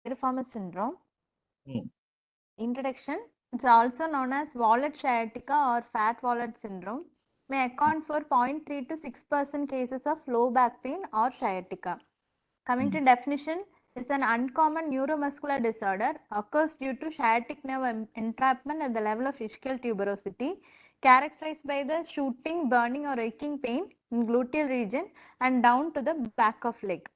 Pyriformis syndrome. Hmm. Introduction. It's also known as wallet sciatica or fat wallet syndrome. May account for 0.3 to 6% cases of low back pain or sciatica. Coming to definition, it's an uncommon neuromuscular disorder, occurs due to sciatic nerve entrapment at the level of ischial tuberosity, characterized by the shooting, burning or aching pain in gluteal region and down to the back of leg.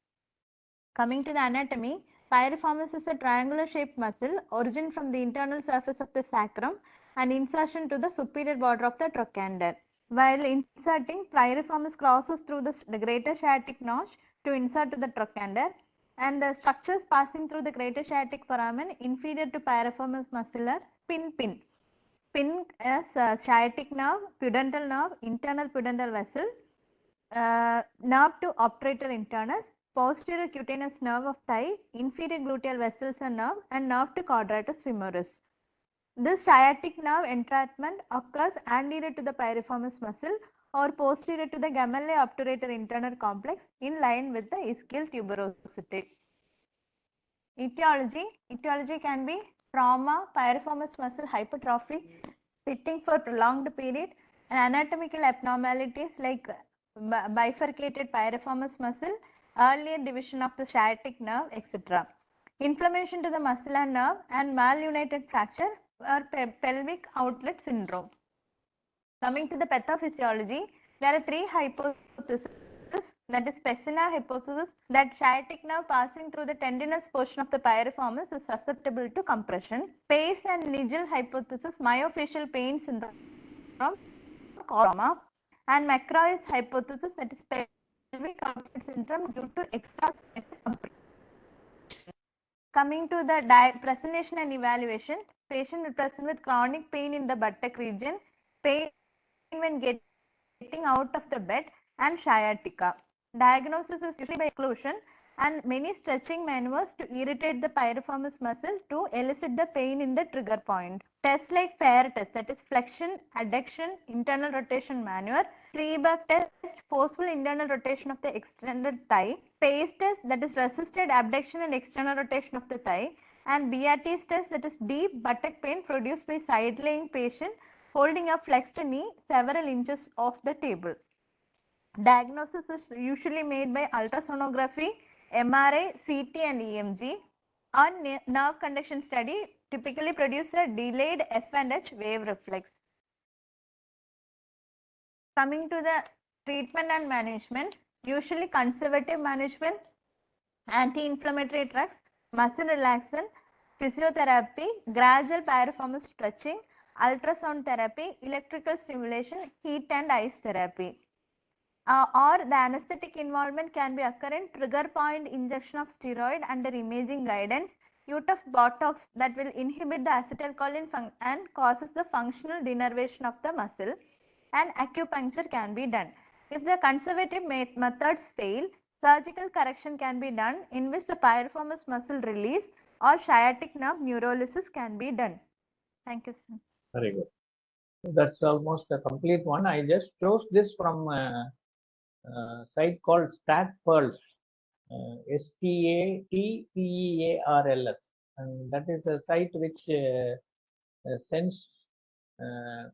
Coming to the anatomy, pyriformis is a triangular shaped muscle origin from the internal surface of the sacrum and insertion to the superior border of the trochanter. While inserting, pyriformis crosses through the greater sciatic notch to insert to the trochanter, and the structures passing through the greater sciatic foramen inferior to pyriformis muscle are pin. Pin is sciatic nerve, pudendal nerve, internal pudendal vessel, nerve to obturator internus, posterior cutaneous nerve of thigh, inferior gluteal vessels and nerve, and nerve to quadratus femoris. This sciatic nerve entrapment occurs anterior to the pyriformis muscle or posterior to the gamellae obturator internal complex in line with the ischial tuberosity. Etiology can be trauma, pyriformis muscle hypertrophy, sitting for prolonged period, and anatomical abnormalities like bifurcated pyriformis muscle, earlier division of the sciatic nerve, etc. Inflammation to the muscle and nerve, and malunited fracture or pelvic outlet syndrome. Coming to the pathophysiology, there are three hypotheses, that is Pessina hypothesis, that sciatic nerve passing through the tendinous portion of the pyriformis is susceptible to compression. Pace and Nigel hypothesis, myofascial pain syndrome, trauma, and McCrory's hypothesis, that is pelvic outlet syndrome due to extra compression. Coming to the presentation and evaluation, patient will present with chronic pain in the buttock region, pain when getting out of the bed, and sciatica. Diagnosis is usually by exclusion and many stretching maneuvers to irritate the pyriformis muscle to elicit the pain in the trigger point. Tests like FAIR test, that is flexion, adduction, internal rotation maneuver, Freeberg test, forceful internal rotation of the extended thigh, PACE test, that is resisted abduction and external rotation of the thigh, and BRT's test, that is deep buttock pain produced by side-lying patient holding a flexed knee several inches off the table. Diagnosis is usually made by ultrasonography, MRI, CT and EMG. On nerve conduction study typically produce a delayed F and H wave reflex. Coming to the treatment and management, usually conservative management, anti-inflammatory drugs, muscle relaxant, physiotherapy, gradual pyriformis stretching, ultrasound therapy, electrical stimulation, heat and ice therapy. Or the anesthetic involvement can be occur in trigger point injection of steroid under imaging guidance, use of Botox that will inhibit the acetylcholine and causes the functional denervation of the muscle, and acupuncture can be done. If the conservative methods fail, surgical correction can be done in which the pyriformis muscle release or sciatic nerve neurolysis can be done. Thank you, sir. Very good. That's almost a complete one. I just chose this from a site called StatPearls, STATPEARLS, and that is a site which sends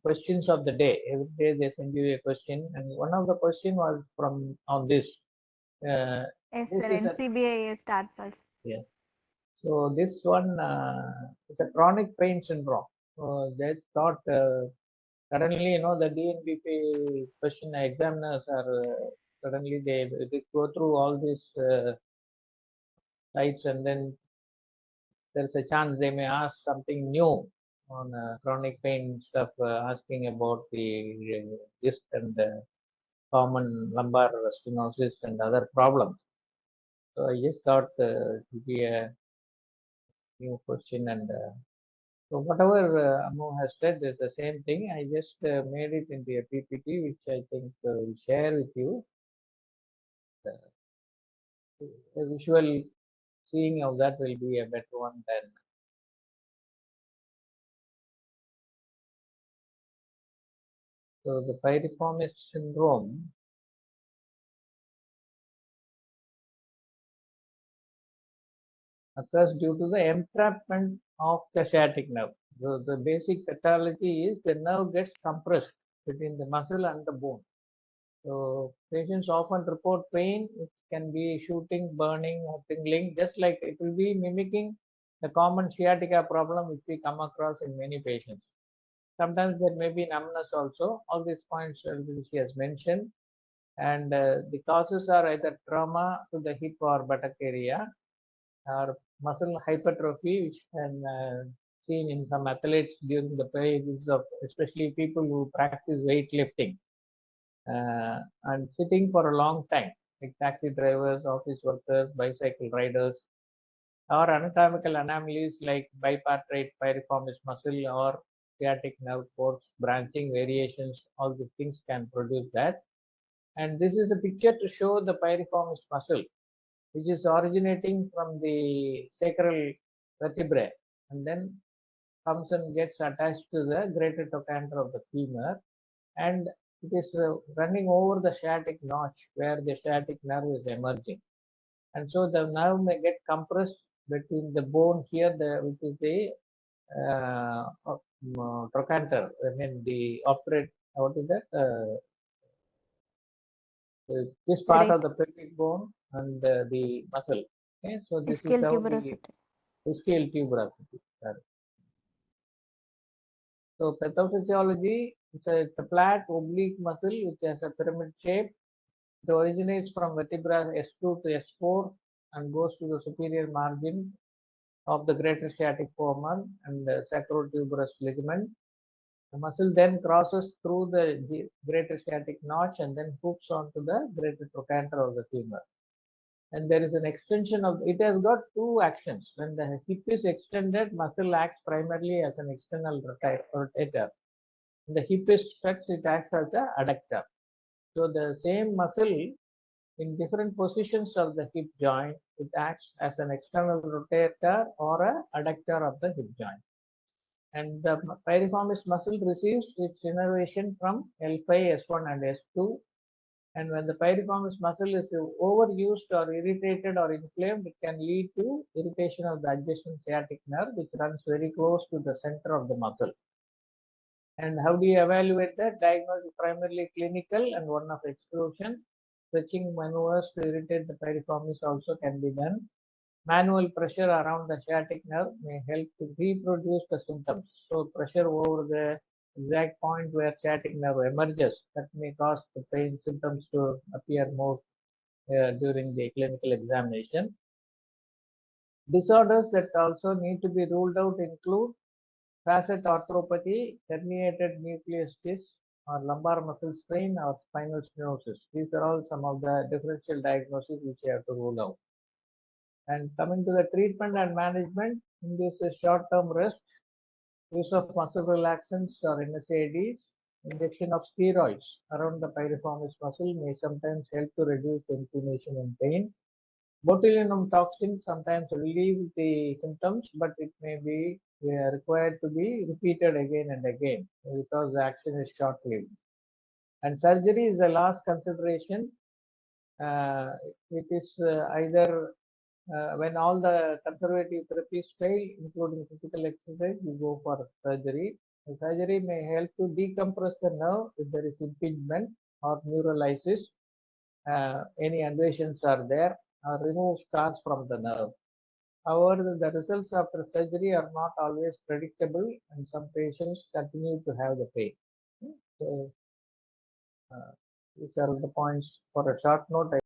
questions of the day. Every day they send you a question, and one of the question was from on this. Yes, this sir. NCBI StatPearls. Yes. So this one is a chronic pain syndrome. They thought suddenly, the DNBP question examiners are suddenly they go through all these sites, and then there's a chance they may ask something new on chronic pain stuff, asking about the disc and common lumbar stenosis and other problems. So I just thought to be a new question, and so whatever Anu has said is the same thing. I just made it into a PPT, which I think will share with you. The visual seeing of that will be a better one than. So the pyriformis syndrome occurs due to the entrapment of the sciatic nerve. So the basic pathology is the nerve gets compressed between the muscle and the bone. So patients often report pain, which can be shooting, burning, or tingling, just like it will be mimicking the common sciatica problem which we come across in many patients. Sometimes there may be numbness also. All these points which he has mentioned, and the causes are either trauma to the hip or buttock area, or muscle hypertrophy, which can seen in some athletes during the periods of, especially people who practice weightlifting and sitting for a long time, like taxi drivers, office workers, bicycle riders, or anatomical anomalies like bipartite pyriformis muscle or sciatic nerve force branching variations. All these things can produce that. And this is a picture to show the pyriformis muscle, which is originating from the sacral vertebrae and then comes and gets attached to the greater trochanter of the femur, and it is running over the sciatic notch where the sciatic nerve is emerging. And so the nerve may get compressed between the bone here, which is the trochanter. I mean the operate. What is that? This part of the pelvic bone and the muscle. Okay, so this is how the ischial tuberosity. So pathophysiology, it's a flat oblique muscle which has a pyramid shape. It originates from vertebra S2 to S4 and goes to the superior margin of the greater sciatic femur and the sacrotuberous ligament. The muscle then crosses through the greater sciatic notch and then hooks onto the greater trochanter of the femur. And there is an extension of it. Has got two actions. When the hip is extended, muscle acts primarily as an external rotator. When the hip is stretched, it acts as an adductor. So the same muscle in different positions of the hip joint, it acts as an external rotator or a adductor of the hip joint. And the pyriformis muscle receives its innervation from L5, S1 and S2. And when the pyriformis muscle is overused or irritated or inflamed, it can lead to irritation of the adjacent sciatic nerve, which runs very close to the center of the muscle. And how do you evaluate that? Diagnosis primarily clinical and one of exclusion. Stretching maneuvers to irritate the pyriformis also can be done. Manual pressure around the sciatic nerve may help to reproduce the symptoms. So pressure over the exact point where sciatic nerve emerges, that may cause the pain symptoms to appear more during the clinical examination. Disorders that also need to be ruled out include facet arthropathy, herniated nucleus disc, or lumbar muscle strain, or spinal stenosis. These are all some of the differential diagnoses which you have to rule out. And coming to the treatment and management, induces short-term rest, use of muscle relaxants or NSAIDs, injection of steroids around the pyriformis muscle may sometimes help to reduce inflammation and pain. Botulinum toxin sometimes relieve the symptoms, but it may be required to be repeated again and again because the action is short-lived. And surgery is the last consideration. It is either when all the conservative therapies fail, including physical exercise, you go for surgery. The surgery may help to decompress the nerve if there is impingement or neurolysis. Any abrasions are there, or remove scars from the nerve. However, the results after surgery are not always predictable, and some patients continue to have the pain. So, these are the points. For a short note,